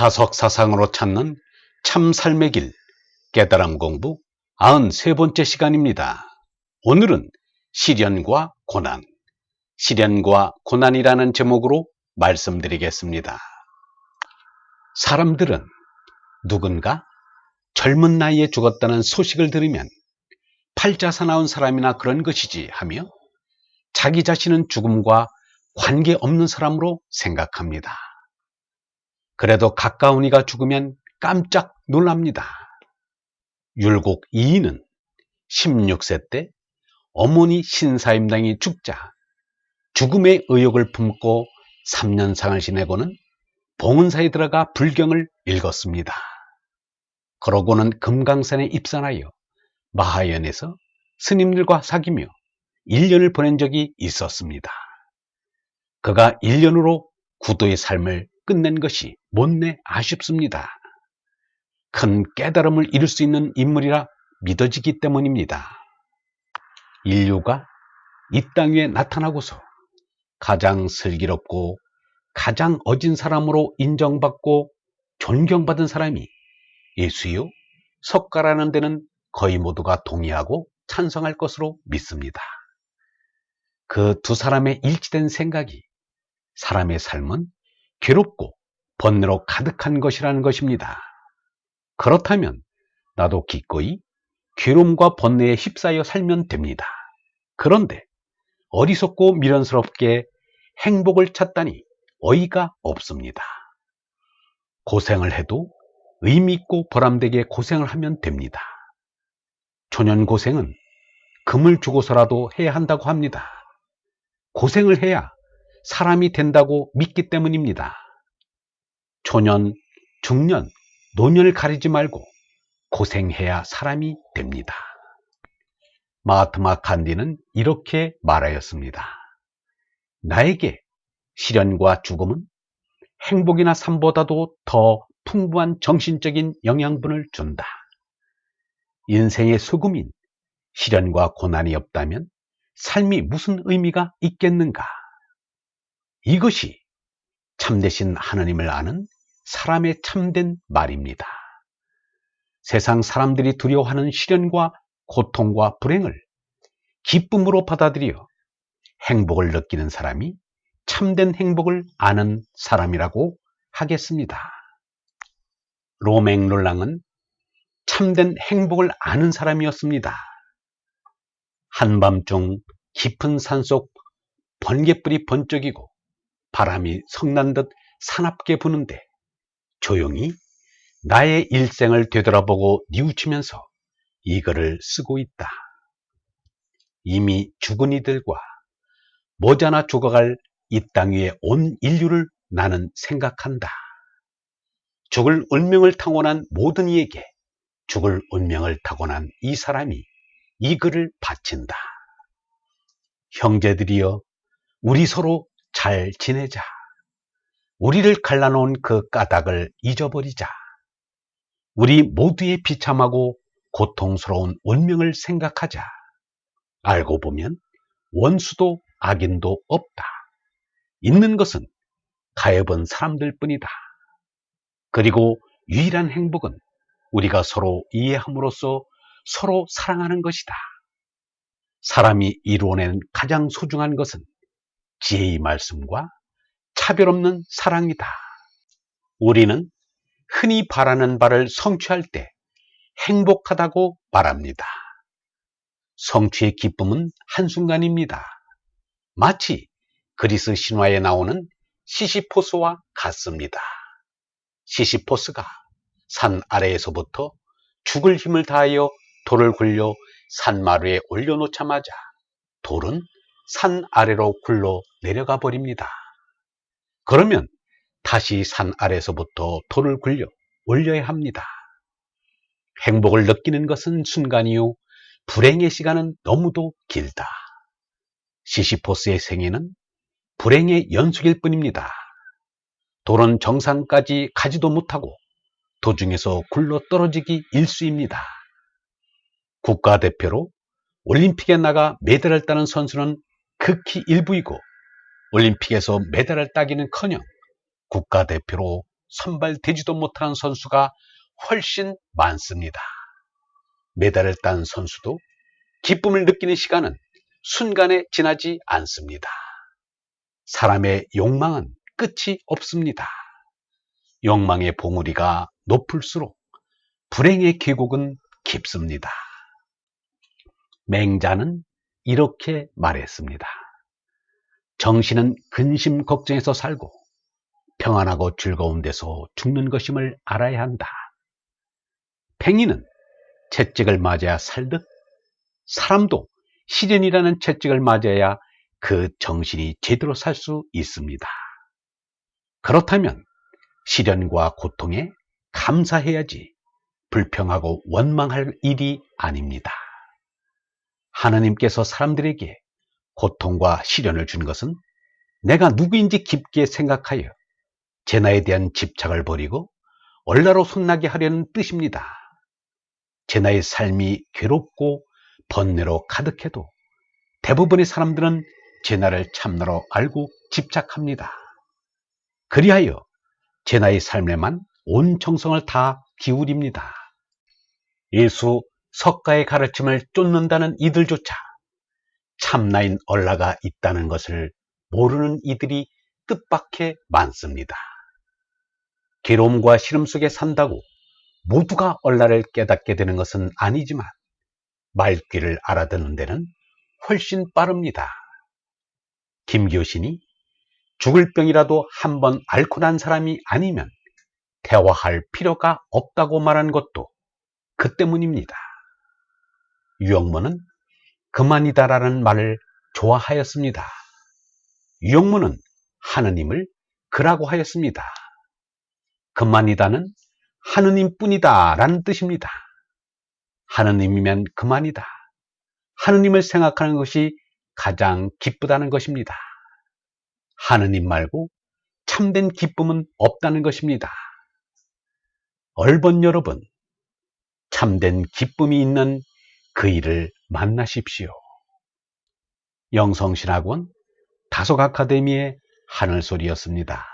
가석사상으로 찾는 참 삶의 길, 깨달음 공부 93번째 시간입니다. 오늘은 시련과 고난, 시련과 고난이라는 제목으로 말씀드리겠습니다. 사람들은 누군가 젊은 나이에 죽었다는 소식을 들으면 팔자사나운 사람이나 그런 것이지 하며 자기 자신은 죽음과 관계없는 사람으로 생각합니다. 그래도 가까운 이가 죽으면 깜짝 놀랍니다. 율곡 이인은 16세 때 어머니 신사임당이 죽자 죽음의 의욕을 품고 3년상을 지내고는 봉은사에 들어가 불경을 읽었습니다. 그러고는 금강산에 입산하여 마하연에서 스님들과 사귀며 1년을 보낸 적이 있었습니다. 그가 1년으로 구도의 삶을 끝낸 것이 못내 아쉽습니다. 큰 깨달음을 이룰 수 있는 인물이라 믿어지기 때문입니다. 인류가 이 땅 위에 나타나고서 가장 슬기롭고 가장 어진 사람으로 인정받고 존경받은 사람이 예수요 석가라는 데는 거의 모두가 동의하고 찬성할 것으로 믿습니다. 그 두 사람의 일치된 생각이 사람의 삶은 괴롭고 번뇌로 가득한 것이라는 것입니다. 그렇다면 나도 기꺼이 괴로움과 번뇌에 휩싸여 살면 됩니다. 그런데 어리석고 미련스럽게 행복을 찾다니 어이가 없습니다. 고생을 해도 의미있고 보람되게 고생을 하면 됩니다. 초년 고생은 금을 주고서라도 해야 한다고 합니다. 고생을 해야 사람이 된다고 믿기 때문입니다. 초년, 중년, 노년을 가리지 말고 고생해야 사람이 됩니다. 마하트마 간디는 이렇게 말하였습니다. 나에게 시련과 죽음은 행복이나 삶보다도 더 풍부한 정신적인 영양분을 준다. 인생의 수금인 시련과 고난이 없다면 삶이 무슨 의미가 있겠는가? 이것이 참되신 하나님을 아는 사람의 참된 말입니다. 세상 사람들이 두려워하는 시련과 고통과 불행을 기쁨으로 받아들여 행복을 느끼는 사람이 참된 행복을 아는 사람이라고 하겠습니다. 로맹 롤랑은 참된 행복을 아는 사람이었습니다. 한밤중 깊은 산속 번갯불이 번쩍이고 바람이 성난 듯 사납게 부는데 조용히 나의 일생을 되돌아보고 뉘우치면서 이 글을 쓰고 있다. 이미 죽은 이들과 머지않아 죽어갈 이 땅 위에 온 인류를 나는 생각한다. 죽을 운명을 타고난 모든 이에게 죽을 운명을 타고난 이 사람이 이 글을 바친다. 형제들이여, 우리 서로 잘 지내자. 우리를 갈라놓은 그 까닭을 잊어버리자. 우리 모두의 비참하고 고통스러운 운명을 생각하자. 알고 보면 원수도 악인도 없다. 있는 것은 가엾은 사람들 뿐이다. 그리고 유일한 행복은 우리가 서로 이해함으로써 서로 사랑하는 것이다. 사람이 이루어낸 가장 소중한 것은 지혜의 말씀과 차별 없는 사랑이다. 우리는 흔히 바라는 바를 성취할 때 행복하다고 말합니다. 성취의 기쁨은 한순간입니다. 마치 그리스 신화에 나오는 시시포스와 같습니다. 시시포스가 산 아래에서부터 죽을 힘을 다하여 돌을 굴려 산마루에 올려놓자마자 돌은 산 아래로 굴러 내려가 버립니다. 그러면 다시 산 아래에서부터 돌을 굴려 올려야 합니다. 행복을 느끼는 것은 순간이요, 불행의 시간은 너무도 길다. 시시포스의 생애는 불행의 연속일 뿐입니다. 돌은 정상까지 가지도 못하고 도중에서 굴러 떨어지기 일쑤입니다. 국가대표로 올림픽에 나가 메달을 따는 선수는 극히 일부이고 올림픽에서 메달을 따기는커녕 국가대표로 선발되지도 못하는 선수가 훨씬 많습니다. 메달을 딴 선수도 기쁨을 느끼는 시간은 순간에 지나지 않습니다. 사람의 욕망은 끝이 없습니다. 욕망의 봉우리가 높을수록 불행의 계곡은 깊습니다. 맹자는 이렇게 말했습니다. 정신은 근심 걱정에서 살고 평안하고 즐거운 데서 죽는 것임을 알아야 한다. 팽이는 채찍을 맞아야 살듯 사람도 시련이라는 채찍을 맞아야 그 정신이 제대로 살 수 있습니다. 그렇다면 시련과 고통에 감사해야지 불평하고 원망할 일이 아닙니다. 하나님께서 사람들에게 고통과 시련을 준 것은 내가 누구인지 깊게 생각하여 제 나에 대한 집착을 버리고 얼라로 손나게 하려는 뜻입니다. 제 나의 삶이 괴롭고 번뇌로 가득해도 대부분의 사람들은 제 나를 참나로 알고 집착합니다. 그리하여 제 나의 삶에만 온 정성을 다 기울입니다. 예수 석가의 가르침을 쫓는다는 이들조차 참나인 얼라가 있다는 것을 모르는 이들이 뜻밖의 많습니다. 괴로움과 시름 속에 산다고 모두가 얼라를 깨닫게 되는 것은 아니지만 말귀를 알아듣는 데는 훨씬 빠릅니다. 김교신이 죽을 병이라도 한번 앓고 난 사람이 아니면 대화할 필요가 없다고 말한 것도 그 때문입니다. 유영문은 그만이다라는 말을 좋아하였습니다. 유영문은 하느님을 그라고 하였습니다. 그만이다는 하느님뿐이다 라는 뜻입니다. 하느님이면 그만이다. 하느님을 생각하는 것이 가장 기쁘다는 것입니다. 하느님 말고 참된 기쁨은 없다는 것입니다. 얼번 여러분, 참된 기쁨이 있는 그 일을 만나십시오. 영성신학원 다속 아카데미의 하늘소리였습니다.